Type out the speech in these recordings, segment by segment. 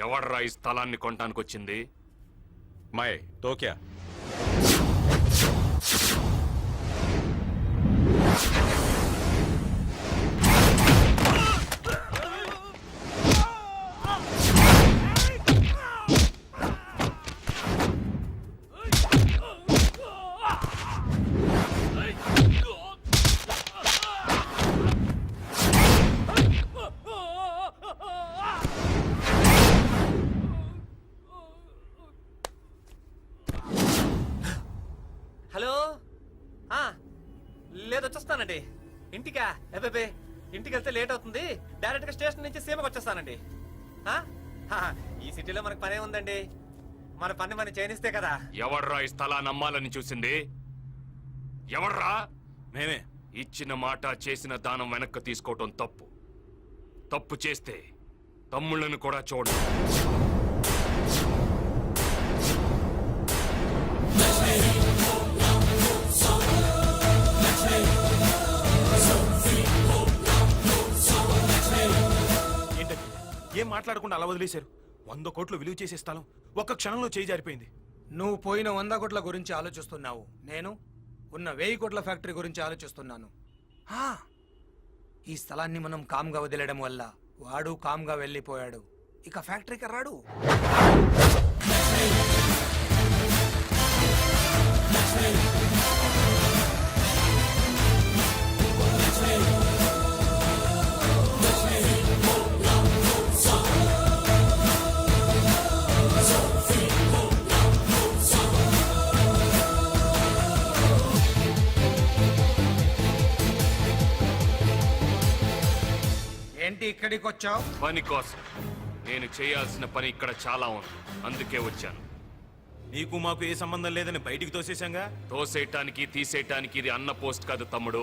ఎవడ్రా ఈ స్థలాన్ని కొనటానికి వచ్చింది? మై తో క్యా? హలో, లేదు వచ్చేస్తానండి. ఇంటికా? అబ్బే, ఇంటికి వెళ్తే లేట్ అవుతుంది. డైరెక్ట్ గా స్టేషన్ నుంచి సీమకు వచ్చేస్తానండి. ఈ సిటీలో మనకు పనే ఉందండి. మన పని మనం చేయనిస్తే కదా. ఎవడ్రా ఈ స్థలాన్ని అమ్మాలని చూసింది? ఎవడ్రా? మేమే. ఇచ్చిన మాట చేసిన దానం వెనక్కి తీసుకోవటం తప్పు. తప్పు చేస్తే తమ్ముళ్ళను కూడా చూడ. ఏం మాట్లాడకుండా అలా వదిలేశారు? 100 కోట్లు విలువ చేసే స్థలం ఒక్క క్షణంలో చేయి జారిపోయింది. నువ్వు పోయిన 100 కోట్ల గురించి ఆలోచిస్తున్నావు, నేను ఉన్న 1000 కోట్ల ఫ్యాక్టరీ గురించి ఆలోచిస్తున్నాను. ఈ స్థలాన్ని మనం కామ్గా వదిలేయడం వల్ల వాడు కామ్గా వెళ్ళిపోయాడు. ఇక ఫ్యాక్టరీకి రాడు. ఏంటి ఇక్కడికి వచ్చావు? పని కోసం. నేను చేయాల్సిన పని ఇక్కడ చాలా ఉంది, అందుకే వచ్చాను. నీకు మాకు ఏ సంబంధం లేదని బయటికి తోసేశాంగా. తోసేయటానికి తీసేయటానికి ఇది అన్న పోస్ట్ కాదు తమ్ముడు,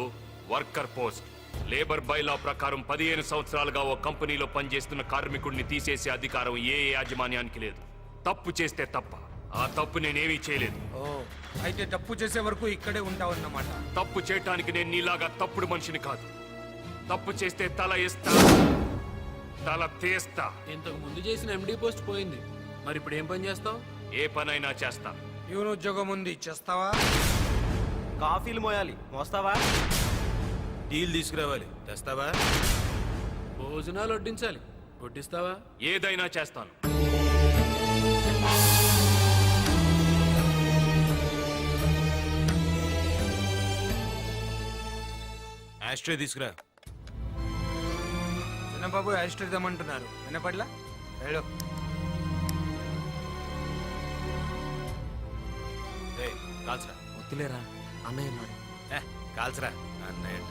వర్కర్ పోస్ట్. లేబర్ బైలా ప్రకారం 15 సంవత్సరాలుగా ఓ కంపెనీలో పనిచేస్తున్న కార్మికుడిని తీసేసే అధికారం ఏ యాజమాన్యానికి లేదు. తప్పు చేస్తే తప్ప. ఆ తప్పు నేనేమీ చేయలేదు. ఓ, అయితే తప్పు చేసే వరకు ఇక్కడే ఉంటావన్నమాట. తప్పు చేయటానికి నేను నీలాగా తప్పుడు మనిషిని కాదు. తప్పు చేస్తే తల ఇస్తా, తల తీస్తా. ఇంతకు ముందు చేసిన ఎండి పోస్ట్ పోయింది, మరి ఇప్పుడు ఏం పని చేస్తావు? ఏ పనైనా చేస్తా. ప్యూన్ ఉద్యోగం ఉంది, చేస్తావా? కాఫీలు మోయాలి, మోస్తావా? డీల్ తీసుకురావాలి, తెస్తావా? భోజనాలు వడ్డించాలి, వడ్డిస్తావా? ఏదైనా చేస్తాను. ఆస్ట్రే తీసుకురా. చిన్నబాబు ఆస్ట్రేద్దామంటున్నారు, వినపడ్లా? వెళ్ళు. కాల్చరా. వద్దులేరా, అన్నయ్య ఉన్నాడు. కాల్చరా అన్నయ్య.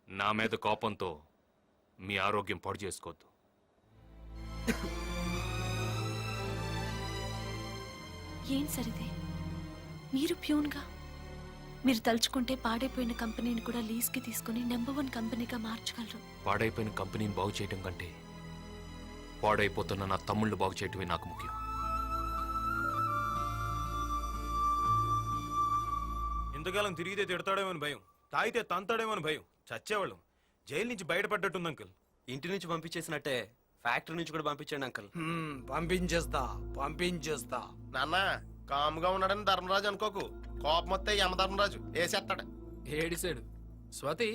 నా మీద కోపంతో మీ ఆరోగ్యం పాడు చేసుకోవద్దు. ఏం సరిదే, మీరు ప్యూన్గా మీరు తలుచుకుంటే పాడైపోయిన కంపెనీని కూడా లీజ్కి తీసుకుని నెంబర్ 1 కంపెనీగా మార్చగలరు. పాడైపోయిన కంపెనీని బాగు చేయటం కంటే పాడైపోతున్న నా తమ్ముళ్ళు బాగు చేయటమే నాకు ముఖ్యం. ఇంతకాలం తిరిగితే తిడతాడేమని భయం, తాగితే తంతాడేమని భయం. చచ్చేవాళ్ళం. జైలు నుంచి బయటపడ్డట్టుంది అంకుల్. ఇంటి నుంచి పంపించేసినట్టే ఫ్యాక్టరీ నుంచి కూడా పంపించండి అంకుల్. పంపించేస్తా. నాన్న కాముగా ఉన్నాడని ధర్మరాజు అనుకోకు. కోపం వస్తే యమధర్మరాజు వేసేస్తాడు. ఏడిసాడు. స్వాతి,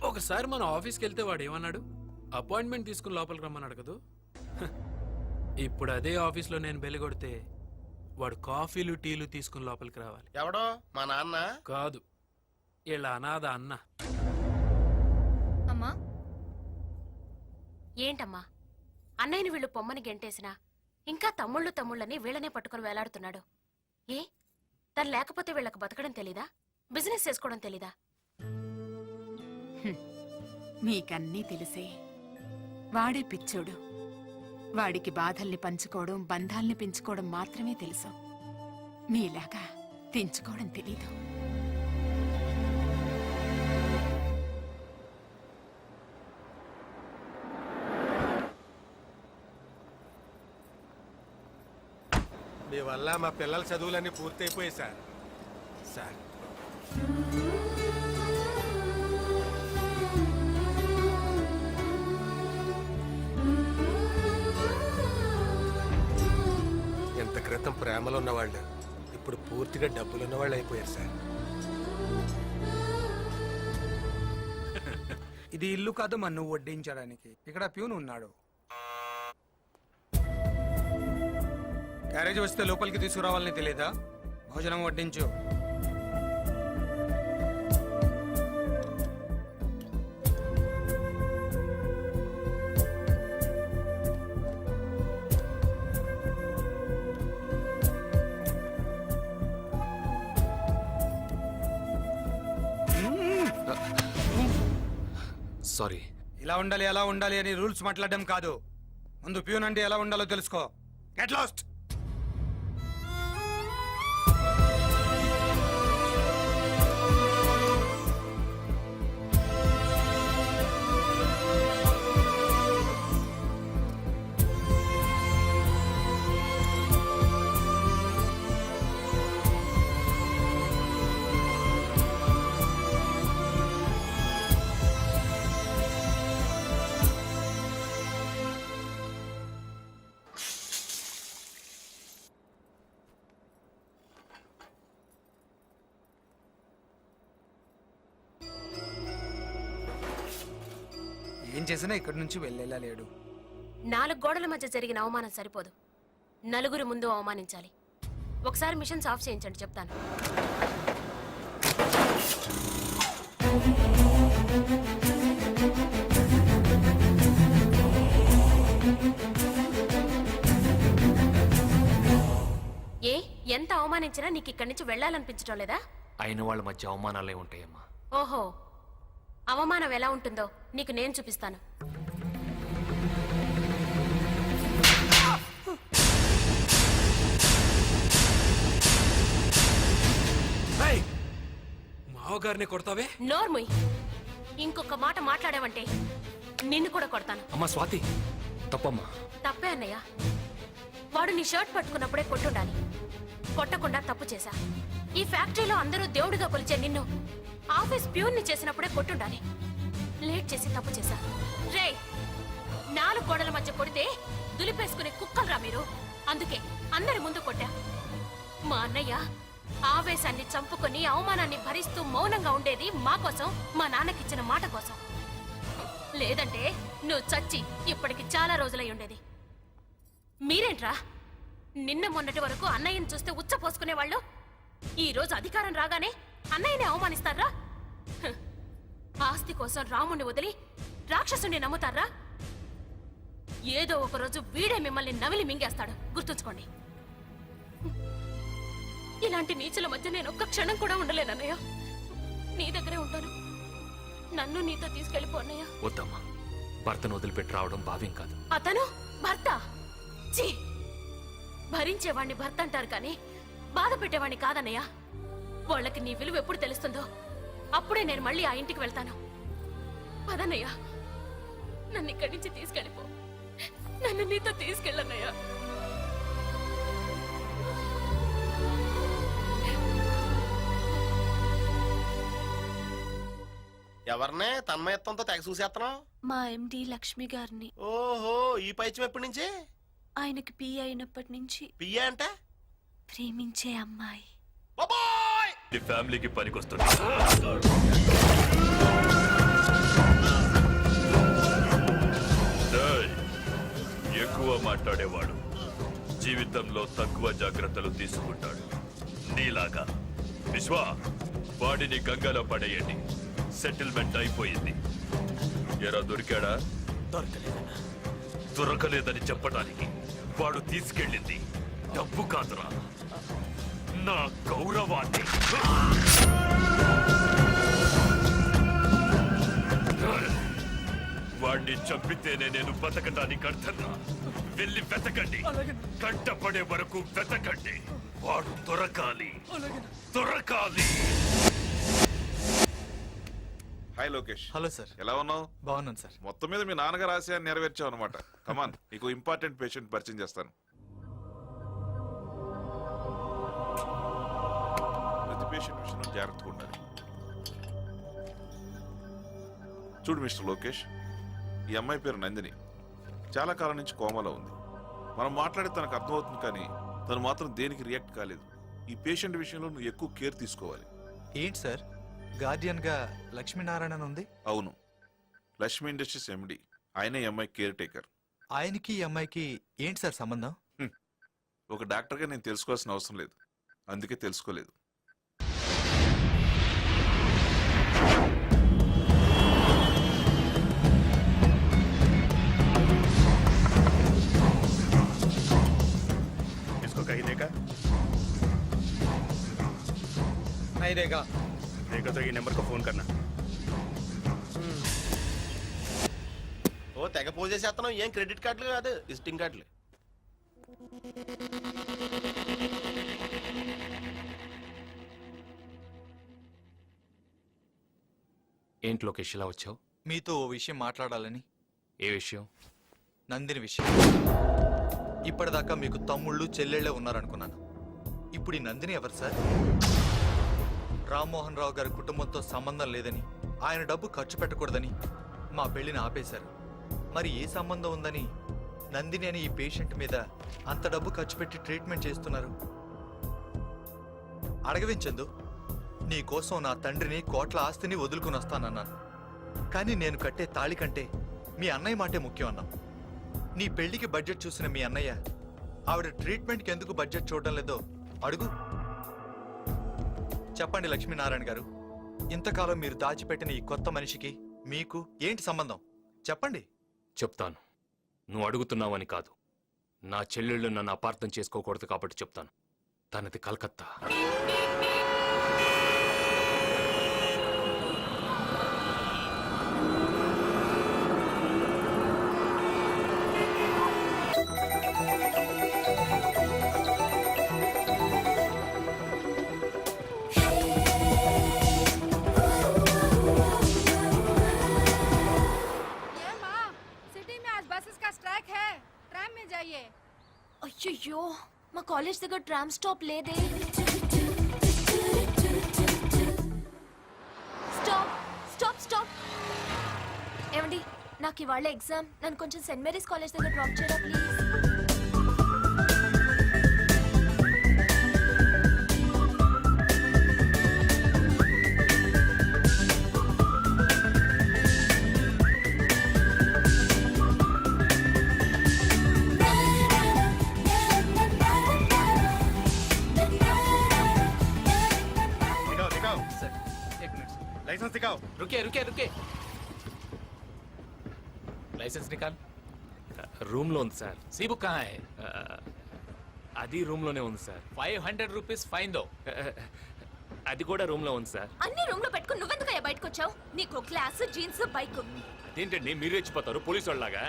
ఒకసారి మన ఆఫీస్కి వెళ్తే వాడు ఏమన్నాడు? అపాయింట్మెంట్ తీసుకుని లోపలికి రమ్మన్నాడు కదా. ఇప్పుడు అదే ఆఫీస్లో నేను బెల్లి కొడితే వాడు కాఫీలు టీలు తీసుకుని లోపలికి రావాలి. ఎవడో మా నాన్న కాదు, ఇలా అనాథ అన్న. అమ్మా, ఏంటమ్మా అన్నయ్యని వీళ్ళు పొమ్మని గెంటేసినా ఇంకా తమ్ముళ్ళని వీళ్ళనే పట్టుకుని వేలాడుతున్నాడు. ఏ తను లేకపోతే వీళ్ళకి బతకడం తెలీదా? బిజినెస్ చేసుకోవడం తెలీదా? మీకన్నీ తెలిసే. వాడే పిచ్చోడు. వాడికి బాధల్ని పంచుకోవడం, బంధాల్ని పెంచుకోవడం మాత్రమే తెలుసు. మీలాగా తెంచుకోవడం తెలీదు. మీ వల్ల మా పిల్లల చదువులన్నీ పూర్తయిపోయాయి సార్. సార్ ఎంత క్రితం ప్రేమలో ఉన్నవాళ్ళు ఇప్పుడు పూర్తిగా డబ్బులు ఉన్నవాళ్ళు అయిపోయారు సార్. ఇది ఇల్లు కాదు మన్ను వడ్డించడానికి. ఇక్కడ ప్యూన్ ఉన్నాడు. క్యారేజ్ వస్తే లోపలికి తీసుకురావాలని తెలియదా? భోజనం వడ్డించు. సారీ. ఇలా ఉండాలి అలా ఉండాలి అని రూల్స్ మాట్లాడడం కాదు. ముందు ప్యూన్ అంటే ఎలా ఉండాలో తెలుసుకో. Get lost. ఏం చేసినా ఇక్కడి నుంచి వెళ్ళేలా లేడు. 4 గోడల మధ్య జరిగిన అవమానం సరిపోదు, నలుగురి ముందు అవమానించాలి. ఒకసారి మిషన్స్ ఆఫ్ చేయించండి, చెప్తాను. ఏ ఎంత అవమానించినా నీకు ఇక్కడి నుంచి వెళ్ళాలనిపించడం లేదా? అయిన వాళ్ళ మధ్య అవమానాలే ఉంటాయమ్మా. ఓహో, అవమానం ఎలా ఉంటుందో నీకు నేను చూపిస్తాను. మావగారిని కొడతావే? నోర్ముయ్, ఇంకొక మాట మాట్లాడావంటే నిన్ను కూడా కొడతాను. అమ్మా స్వాతి, తప్పమ్మా. తప్పే అన్నయ్య. వాడు నీ షర్ట్ పట్టుకున్నప్పుడే కొట్టుండాలి, కొట్టకుండా తప్పు చేశా. ఈ ఫ్యాక్టరీలో అందరూ దేవుడిగా కొలిచే నిన్ను ఆఫీస్ ప్యూన్ ని చేసినప్పుడే కొట్టుండాలి. లేట్ చేసి తప్పు చేశా. రే, 4 గోడల మధ్య కొడితే దులిపేసుకునే కుక్కలరా మీరు. అందుకే అందరి ముందు కొట్టా. మా అన్నయ్య ఆవేశాన్ని చంపుకొని అవమానాన్ని భరిస్తూ మౌనంగా ఉండేది మా కోసం, మా నాన్నకిచ్చిన మాట కోసం. లేదంటే నువ్వు చచ్చి ఇప్పటికి చాలా రోజులై ఉండేది. మీరేంట్రా నిన్న మొన్నటి వరకు అన్నయ్యని చూస్తే ఉచ్చ పోసుకునేవాళ్ళు ఈ రోజు అధికారం రాగానే అన్నయ్యని అవమానిస్తారా? ఆస్తి కోసం రాముణ్ణి వదిలి రాక్షసుని నమ్ముతారా? ఏదో ఒక రోజు వీడే మిమ్మల్ని నవిలి మింగేస్తాడు, గుర్తుంచుకోండి. ఇలాంటి నీచుల మధ్య నేను ఒక్క క్షణం కూడా ఉండలేనన్నయ్య. నీ దగ్గరే ఉంటాను. నన్ను నీతో తీసుకెళ్ళిపో అన్నయ్య. వద్దమ్మా, భర్తను వదిలిపెట్టి రావడం భావ్యం కాదు. అతను భర్త? ఛీ! భరించేవాణ్ణి భర్త అంటారు కానీ బాధ పెట్టేవాణ్ణి కాదన్నయ్య. వాళ్ళకి నీ విలువ ఎప్పుడు తెలుస్తుందో అప్పుడే నేను మళ్ళీ ఆ ఇంటికి వెళ్తాను. పదన్నయ్య, నన్ను ఇక్కడి నుంచి తీసుకెళ్ళిపో. నన్ను నీతో తీసుకెళ్ళన్నయ్య. ఎవరినే తన్మయత్వంతో తెగ చూసేస్తున్నావు? మా ఎండి లక్ష్మి గారిని. ఓహో, ఈ పైత్యం ఎప్పటి నుంచి? ఆయనకి పియ్య అయినప్పటి నుంచి. పియ్య అంటే ప్రేమించే అమ్మాయి. ఈ ఫ్యామిలీకి పనికొస్తుంది. ఎక్కువ మాట్లాడేవాడు జీవితంలో తక్కువ జాగ్రత్తలు తీసుకుంటాడు. నీలాగా. విశ్వ, వాడిని గంగలో పడేయండి. సెటిల్మెంట్ అయిపోయింది. ఎరా దొరికాడా? దొరకలేదని చెప్పడానికి వాడు తీసుకెళ్ళింది డబ్బు కాదురా, నా గౌరవాన్ని. వాడిని చంపితేనే నేను బతకటానికి అర్థంగా. వెళ్ళి వెతకండి, కంటపడే వరకు వెతకండి. వాడు దొరకాలి, దొరకాలి. హాయ్ లోకేష్. Hello sir. ఎలా ఉన్నావు? బాగున్నాను సార్. మొత్తం మీద మీ నాన్నగారు ఆశయాన్ని నెరవేర్చావు అనమాట. కమాన్, నీకు ఇంపార్టెంట్ పేషెంట్ పరిచయం చేస్తాను. జాగ్రత్తగా ఉండాలి. చూడు మిస్టర్ లోకేష్, ఈ అమ్మాయి పేరు నందిని. చాలా కాలం నుంచి కోమాలో ఉంది. మనం మాట్లాడే తనకు అర్థమవుతుంది, కానీ తను మాత్రం దేనికి రియాక్ట్ కాలేదు. ఈ పేషెంట్ విషయంలో నువ్వు ఎక్కువ కేర్ తీసుకోవాలి. ఏంటి సార్, గార్డియన్ గా లక్ష్మీనారాయణ ఉంది? అవును, లక్ష్మీ ఇండస్ట్రీస్ ఎండి. ఆయనే ఈ అమ్మాయి కేర్ టేకర్. ఆయనకి ఈ అమ్మాయికి ఏంటి సార్ సంబంధం? ఒక డాక్టర్గా నేను తెలుసుకోవాల్సిన అవసరం లేదు, అందుకే తెలుసుకోలేదు. नहीं देगा। देखो तो ये नंबर को फोन करना. ఓ తెగ పోజ్ చేసేస్తున్నాం. ఏం క్రెడిట్ కార్డులు కాదు, విజిటింగ్ కార్డులు. ఏంటి లోకేష్ ఇలా వచ్చావు? మీతో ఓ విషయం మాట్లాడాలని. ఏ విషయం? నందిని విషయం. ఇప్పటిదాకా మీకు తమ్ముళ్ళు చెల్లెళ్ళే ఉన్నారనుకున్నాను. ఇప్పుడు ఈ నందిని ఎవరు సార్? రామ్మోహన్ రావు గారి కుటుంబంతో సంబంధం లేదని, ఆయన డబ్బు ఖర్చు పెట్టకూడదని మా పెళ్లిని ఆపేశారు. మరి ఏ సంబంధం ఉందని నందిని అని ఈ పేషెంట్ మీద అంత డబ్బు ఖర్చు పెట్టి ట్రీట్మెంట్ చేస్తున్నారు? అడగవించందు, నీ కోసం నా తండ్రిని, కోట్ల ఆస్తిని వదులుకుని వస్తానన్నాను. కానీ నేను కట్టే తాళి కంటే మీ అన్నయ్య మాటే ముఖ్యం అన్నాం. నీ పెళ్లికి బడ్జెట్ చూసిన మీ అన్నయ్య ఆవిడ ట్రీట్మెంట్కి ఎందుకు బడ్జెట్ చూడడం లేదో అడుగు. చెప్పండి లక్ష్మీనారాయణ గారు, ఇంతకాలం మీరు దాచిపెట్టిన ఈ కొత్త మనిషికి మీకు ఏంటి సంబంధం? చెప్పండి. చెప్తాను. నువ్వు అడుగుతున్నావని కాదు, నా చెల్లెళ్ళు నన్ను అపార్థం చేసుకోకూడదు కాబట్టి చెప్తాను. తనది కలకత్తా. అయ్యో, మా కాలేజ్ దగ్గర ట్రామ్ స్టాప్ లేదే. Stop stop stop. ఏమండి, నాకు ఇవాళ ఎగ్జామ్. నన్ను కొంచెం సెయింట్ మేరీస్ కాలేజ్ దగ్గర డ్రాప్ చేయరా ప్లీజ్. लाइसेंस दिखाओ. रुके रुके रुके. लाइसेंस निकाल. రూమ్ లో ఉంది సార్. सी बुक कहाँ है? అది రూమ్ లోనే ఉంది సార్. 500 रुपीस फाइन दो. అది కూడా రూమ్ లో ఉంది సార్. అన్ని రూమ్ లో పెట్టుకుని నువ్వెందుకయ్యా బయటకు వచ్చావు? నీకు క్లాస్, జీన్స్, బైక్. అదేంటండి మీరు రెచ్చిపోతారు పోలీసు వాళ్ళలాగా?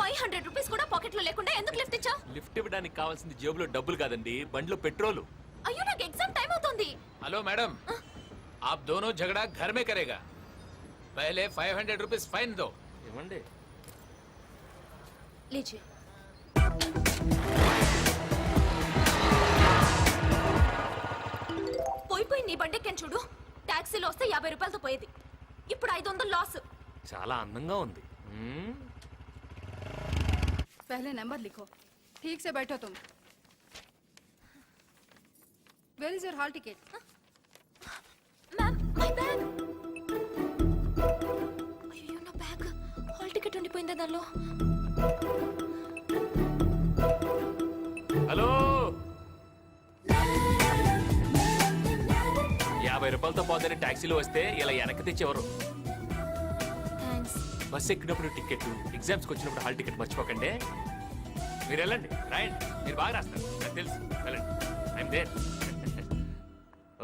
500 రూపీస్ కూడా పాకెట్ లో లేకుండా ఎందుకు లిఫ్ట్ ఇచ్చావు? లిఫ్ట్ ఇవ్వడానికి కావాల్సింది జేబులో డబ్బులు కాదండి, బండిలో పెట్రోలు. అయ్యో, నాకు ఎగ్జామ్ టైం అవుతుంది. हेलो मैडम, आप दोनों झगड़ा घर में करेगा. पहले 500 रुपीस फाइन दो. ఇవ్వండి. लीजिए. పోయి నీ బండెక్కని చూడు. టాక్సీలో వస్తే 50 రూపాయలతో పోయేది, ఇప్పుడు 500 లాస్. చాలా అందంగా ఉంది. पहले नंबर लिखो. ठीक से बैठो तुम. Where is your hall ticket? Ma'am, my bag. అయ్యో, నా బ్యాగ్. హాల్ టికెట్ ఉండిపోయిందా దానిలో? హలో, 50 రూపాయలతో పోతే టాక్సీలో వస్తే ఇలా వెనక్కి తెచ్చేవారు. థ్యాంక్స్. బస్ ఎక్కినప్పుడు టికెట్, ఎగ్జామ్స్కి వచ్చినప్పుడు హాల్ టికెట్ మర్చిపోకండి. మీరు వెళ్ళండి, రాయండి. మీరు బాగా రాస్తారు, నాకు తెలుసు. వెళ్ళండి, ఐఎమ్ దేర్.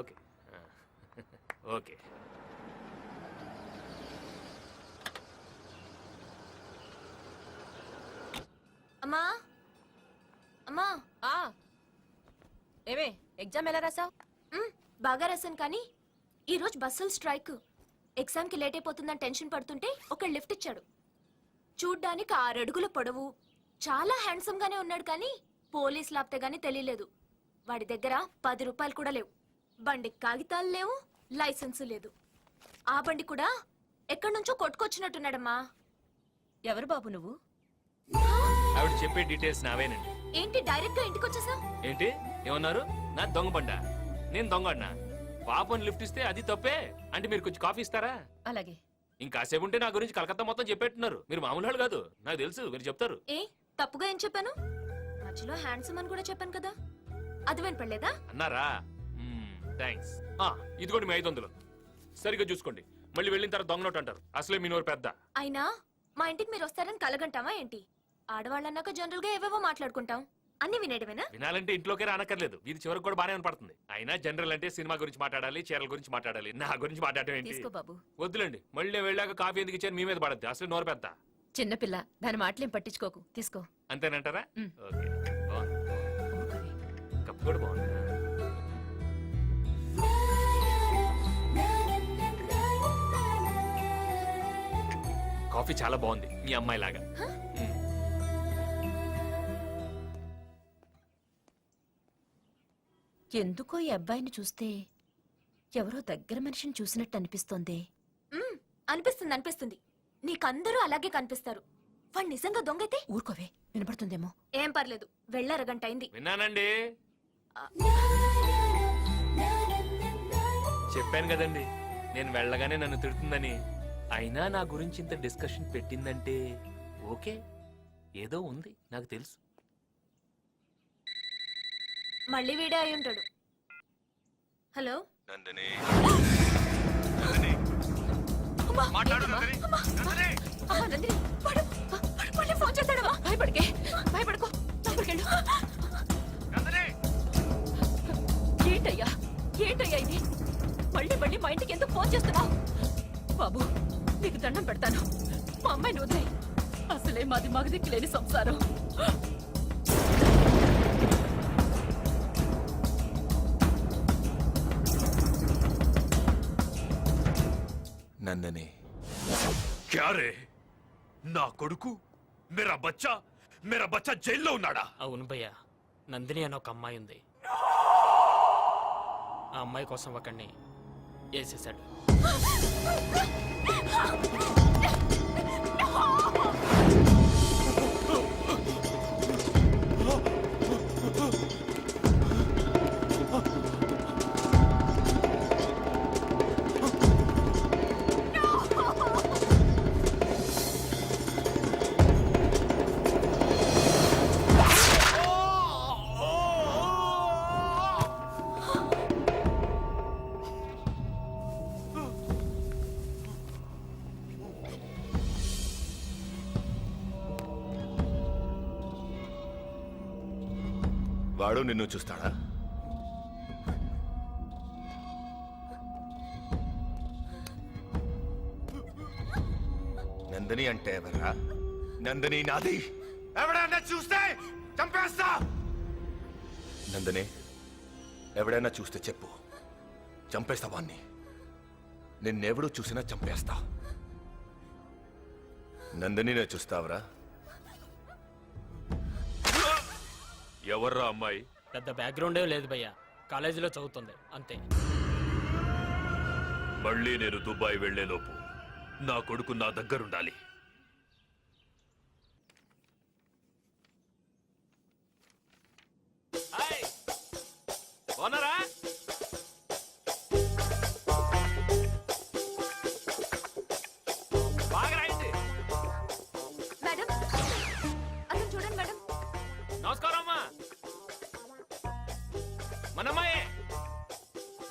Okay okay. అమ్మా, అమ్మా. ఏమే, ఎగ్జామ్ ఎలా రాసావు? బాగా రాశాను, కానీ ఈరోజు బస్సులు స్ట్రైక్. ఎగ్జామ్కి లేట్ అయిపోతుందని టెన్షన్ పడుతుంటే ఒక లిఫ్ట్ ఇచ్చాడు. చూడ్డానికి 6 అడుగుల పొడవు, చాలా హ్యాండ్సమ్ గానే ఉన్నాడు, కానీ పోలీస్ లాప్తే గానీ తెలియలేదు. వాడి దగ్గర 10 రూపాయలు కూడా లేవు. బండికి కాగితాలు లేవు, లైసెన్స్ లేదు. ఆ బండి కూడా ఎక్కడి నుంచో కొట్టుకొచ్చినట్టున్నాడమ్మా. ఎవరు బాబు నువ్వు? ఆవిడ చెప్పే డీటెయిల్స్ నావేనండి. ఏంటి డైరెక్ట్ గా ఇంటికి వచ్చేసా? ఏంటి ఏమన్నారు? నా దొంగ బండా? నేను దొంగ పాపని లిఫ్ట్ ఇస్తే అది తప్పే అంటే మీరు కొంచెం కాఫీ ఇస్తారా? అలాగే. ఇంకాసేపు ఉంటే నా గురించి కలకత్తా మొత్తం చెప్పేట్టున్నారు. మీరు మామూలు వాళ్ళు కాదు, నాకు తెలుసు, మీరు చెప్తారు. ఏ తప్పుగా ఏం చెప్పాను? మధ్యలో హ్యాండ్సమ్ అని కూడా చెప్పాను కదా, అది వినపడలేదా? అన్నారా? థ్యాంక్స్. ఇదిగోండి మీ 500. సరిగ్గా చూసుకోండి, మళ్ళీ వెళ్ళిన తర్వాత దొంగ నోట్ అంటారు. అసలే మీ నోరు పెద్ద. అయినా మా ఇంటికి మీరు వస్తారని కలగంటావా ఏంటి? ఆడవాళ్ళన్నాక జనరల్ గా ఏవేవో మాట్లాడుకుంటాం, అన్ని వినేయడమేనా? వినాలంటే ఇంట్లోకే రానక్కర్లేదు, వీధి చివరికి కూడా బానే పడుతుంది. అయినా జనరల్ అంటే సినిమా గురించి మాట్లాడాలి, చీరల గురించి మాట్లాడాలి, నా గురించి మాట్లాడటం ఏంటి? తీసుకో బాబు. వద్దులేండి, మళ్ళీ వెళ్ళాక కాఫీ ఎందుకు ఇచ్చాను మీ మీద పడద్దు. అసలు నోరు పెద్ద. చిన్నపిల్ల, దాని మాటలేం పట్టించుకోకు. తీసుకో. అంతేనంటారా? మ్. ఓకే, బాగుంది. కప్పు కూడా బాగుంది. కాఫీ చాలా బాగుంది, మీ అమ్మాయి లాగా. ఎందుకో ఈ అబ్బాయిని చూస్తే ఎవరో దగ్గర మనిషిని చూసినట్టు అనిపిస్తోంది. అనిపిస్తుంది అనిపిస్తుంది. నీకందరూ అలాగే కనిపిస్తారు. వాడు నిజంగా దొంగైతే ఊరుకోవే, వినపడుతుందేమో. ఏం పర్లేదు, వెళ్ళరగంట అయింది. విన్నానండి, చెప్పాను కదండి నేను వెళ్ళగానే నన్ను తిడుతుందని. అయినా నా గురించి ఇంత డిస్కషన్ పెట్టిందంటే ఓకే, ఏదో ఉంది, నాకు తెలుసు. మళ్ళీ వీడే అయి ఉంటాడు. హలో నందిని, అమ్మా నందిని, వాడు మళ్ళీ ఫోన్ చేస్తాడమ్మా. భయపడకే, భయపడుకో. లోపలికెళ్ళు. ఏంటయ్యా ఏంటయ్యా ఇది? మళ్ళీ మళ్ళీ మా ఇంటికి ఎందుకు ఫోన్ చేస్తున్నావు? బాబు, నీకు దండం పెడతాను, మా అమ్మాయిని వదిలేయ్. అసలే మాది మగదిక్కు లేని సంసారం. నందిని, క్యారే నా కొడుకు మేరా బచ్చా జైల్లో ఉన్నాడా? అవును భయ్య, నందిని అని ఒక అమ్మాయి ఉంది. ఆ అమ్మాయి కోసం ఒకడిని వేసేసాడు. వాడు నిన్ను చూస్తాడా? నందిని అంటే ఎవరా? నందిని నాది. ఎవడన్నా చూస్తే చంపేస్తా. నందిని, ఎవడైనా చూస్తే చెప్పు, చంపేస్తా వాణ్ణి. నిన్నెవడూ చూసినా చంపేస్తా. నందినినే చూస్తావరా? ఎవర్రా అమ్మాయి? పెద్ద బ్యాక్గ్రౌండే లేదు భయ్య, కాలేజీలో చదువుతుంది అంతే. మళ్ళీ నేను దుబాయ్ వెళ్లేలోపు నా కొడుకు నా దగ్గరుండాలి. ఓనరా? బాగా రాయండి. మేడం, అతను చూడండి మేడం. నమస్కారం అమ్మా. మనమ్మాయే,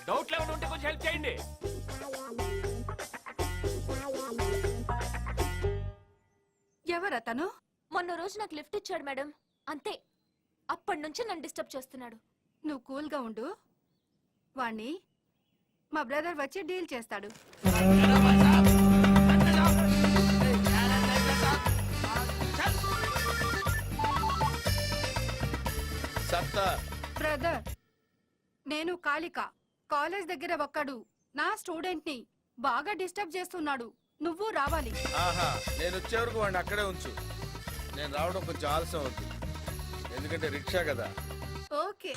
డౌట్లు ఏమైనా ఉంటే కొంచెం హెల్ప్ చేయండి. ఎవరతను? మొన్న రోజు నాకు లిఫ్ట్ ఇచ్చాడు మేడం, అంతే. అప్పటి నుంచి నన్ను డిస్టర్బ్ చేస్తున్నాడు. నువ్వు కూల్గా ఉండు, వాణ్ణి మా బ్రదర్ వచ్చి డీల్ చేస్తాడు. బ్రదర్, నేను కాళిక. కాలేజ్ దగ్గర ఒక్కడు నా స్టూడెంట్ ని బాగా డిస్టర్బ్ చేస్తున్నాడు. నువ్వు రావాలి. ఆహా, నేను వచ్చే వరకు వాడిని అక్కడే ఉంచు. నేను రావడం కొంచెం ఆలస్యం అవుతుంది, ఎందుకంటే రిక్షా కదా. ఓకే.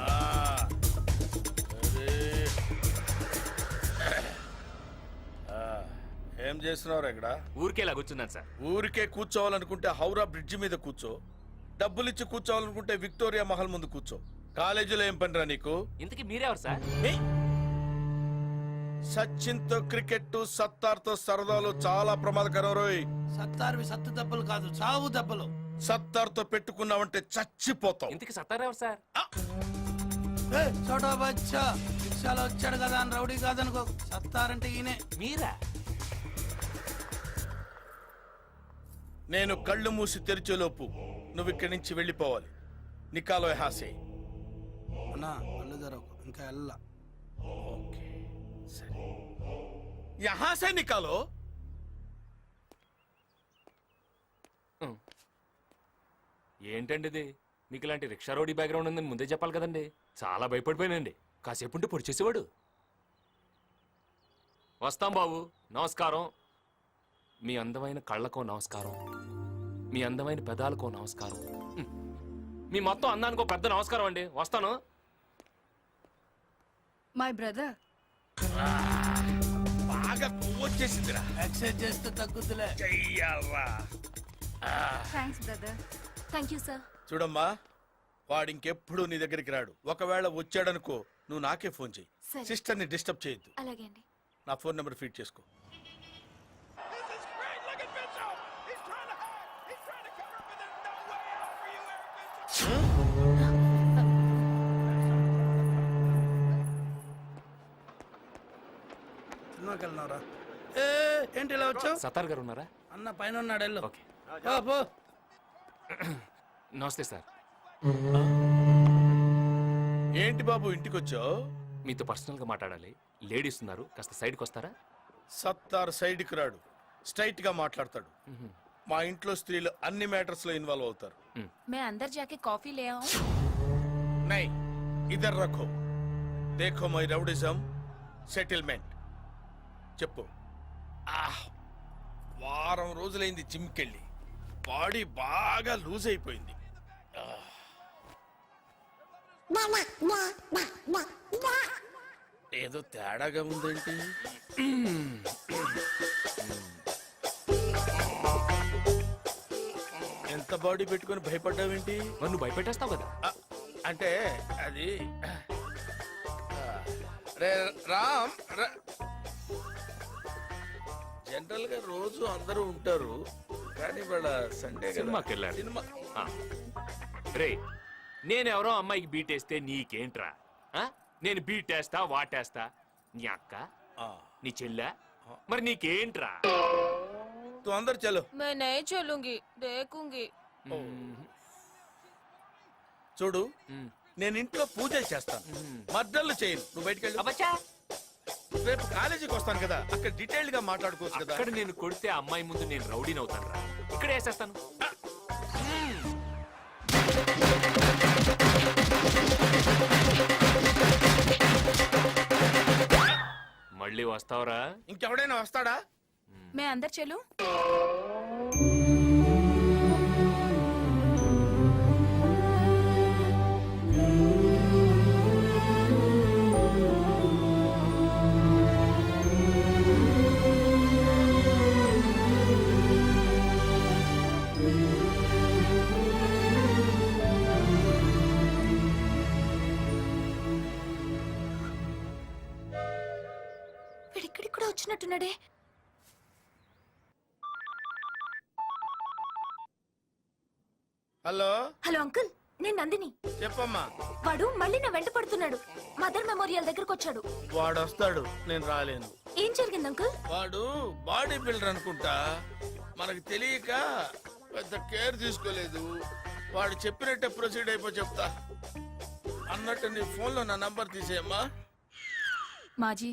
ఆ ఏం చేస్తున్నావు ఇక్కడ? ఊరికే ఇలా కూర్చున్నాను సార్. ఊరికే కూర్చోవాలనుకుంటే హౌరా బ్రిడ్జి మీద కూర్చో, డబ్బులిచ్చి కూర్చోవాలనుకుంటే విక్టోరియా మహల్ ముందు కూర్చో. కాలేజీలో ఏం పనిరా నీకు? ఇంతకీ మీరెవరు సార్? సచిన్ తో క్రికెట్, సత్తార్ తో సరదాలు చాలా ప్రమాదకరం రోయ్. సత్తార్వి సత్తు దెబ్బలు కాదు, చావు దెబ్బలు. సత్తార్ తో పెట్టుకున్నావంటే చచ్చిపోతావు. ఇంతకీ సత్తారెవరు సార్? చోటా బచ్చా రిక్షాలో వచ్చాడు కదా అని రౌడీ కాదనుకో. సత్తారంటే ఈయనే. మీరా? నేను కళ్ళు మూసి తెరిచేలోపు నువ్వు ఇక్కడి నుంచి వెళ్ళిపోవాలి. నికాలో హాసే. అన్నా కళ్ళు తెరవకు, ఇంకా వెళ్ళా. ఓకే సరే, యహా సే నికాలో. ఏంటండి ఇది? మీకు ఇలాంటి రిక్షా రోడీ బ్యాక్గ్రౌండ్ ఉందని ముందే చెప్పాలి కదండి. చాలా భయపడిపోయానండి. కాసేపు ఉంటే పొడి చేసేవాడు. వస్తాం బాబు, నమస్కారం. మీ అందమైన కళ్ళకో నమస్కారం, మీ అందమైన పెదాలకో నమస్కారం, మీ మొత్తం అందానికో పెద్ద నమస్కారం అండి. వస్తాను. My brother. బాగా వచ్చేసిందిరా. ఎక్సర్సైజ్ చేస్తే తగ్గుతులే. చెయ్యాలా? Thanks brother. Thank you sir. చూడమ్మా, వాడు ఇంకెప్పుడు నీ దగ్గరికి రాడు. ఒకవేళ వచ్చాడనుకో నువ్వు నాకే ఫోన్ చెయ్యి. సరే. సిస్టర్ ని డిస్టర్బ్ చేయొద్దు. అలాగే అండి. నా ఫోన్ నెంబర్ ఫీడ్ చేసుకో. సినిమాకి వెళ్ళినారా? ఏంటి ఇలా వచ్చావు? సత్తార్ గారు ఉన్నారా? అన్న పైన ఉన్నాడు, వెళ్ళు. ఓకే. పో. నమస్తే సార్. ఏంటి బాబు ఇంటికి వచ్చావు? మీతో పర్సనల్ గా మాట్లాడాలి. లేడీస్ ఉన్నారు, కాస్త సైడ్కి వస్తారా? సత్తార్ సైడ్కి రాడు, స్ట్రైట్ గా మాట్లాడతాడు. మా ఇంట్లో స్త్రీలు అన్ని మ్యాటర్స్ లో ఇన్వాల్వ్ అవుతారు. మే అందర్ జాకే కాఫీ లే ఆऊं. నై, ఇదర్ రఖో. దేఖో మై రౌడిజం సెటిల్మెంట్. చెప్పు. వారం రోజులైంది జిమ్కెళ్ళి, బాడీ బాగా లూజ్ అయిపోయింది. ఏదో తేడాగా ఉందేంటి? ఎంత బాడీ పెట్టుకొని భయపడ్డావేంటి? నన్ను భయపెట్టేస్తావు కదా. అంటే అది రే రామ్, జనరల్ గా రోజు అందరూ ఉంటారు, కానీ వాళ్ళ సండే సినిమాకి వెళ్ళారు. సినిమా రే, నేనెవరో అమ్మాయికి బీటేస్తే నీకేంట్రా? నేను బీటేస్తా, వాటేస్తా. నీ అక్క, నీ చెల్లె, మరి నీకేంట్రా? తు అందరు చలో. मैं नहीं चलूंगी, देखूंगी. చూడు, నేను ఇంట్లో పూజలు చేస్తాను, మర్డర్లు చేయను. నువ్వు బయటికి వెళ్ళు. అబ్బచ్చా, రేపు కాలేజీకి వస్తాను కదా, అక్కడ డీటెయిల్డ్ గా మాట్లాడుకోవచ్చు కదా. అక్కడ నేను కొడితే అమ్మాయి ముందు నేను రౌడీని అవుతాను రా. ఇక్కడ వేసేస్తాను. మళ్ళీ వస్తావరా? ఇంకెవడైనా వస్తాడా? मैं अंदर चलूं? వీడిక్కడికి కూడా వచ్చినట్టున్నాడే. హలో హలో అంకుల్, నేను నందిని. చెప్పమ్మా. వాడు మళ్ళీ నా వెంట పడుతున్నాడు. మదర్ మెమోరియల్ దగ్గరకు వచ్చాడు. వాడు వస్తాడు, నేను రాలేను. ఏం జరిగింది అంకుల్? వాడు బాడీ బిల్డర్ అనుకుంటా, మనకు తెలియక పెద్ద కేర్ తీసుకోలేదు. వాడు చెప్పినట్టే ప్రొసీడ్ అయిపో చెప్తా అన్నట్టు నీ ఫోన్లో నా నంబర్ తీసేయమ్మా. माँ जी,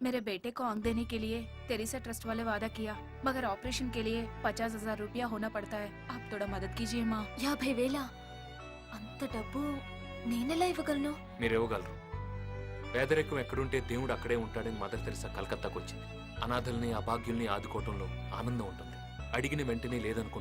मेरे बेटे को आंख देने के लिए तेरेसा ट्रस्ट वाले वादा किया, मगर ऑपरेशन के लिए 50,000 रुपया होना पड़ता है. आप थोड़ा मदद कीजिए माँ. 50,000? అంత డబ్బు నేనెలా ఇవ్వగలను? మీరు ఇవ్వగలరు. పేదరికం ఎక్కడుంటే దేవుడు అక్కడే ఉంటాడని మదర్ తెరిసా కలకత్తాకు వచ్చింది. అనాథల్ని, అభాగ్యుల్ని ఆదుకోవటంలో ఆనందం ఉంటుంది. అడిగిన వెంటనే లేదనకుండా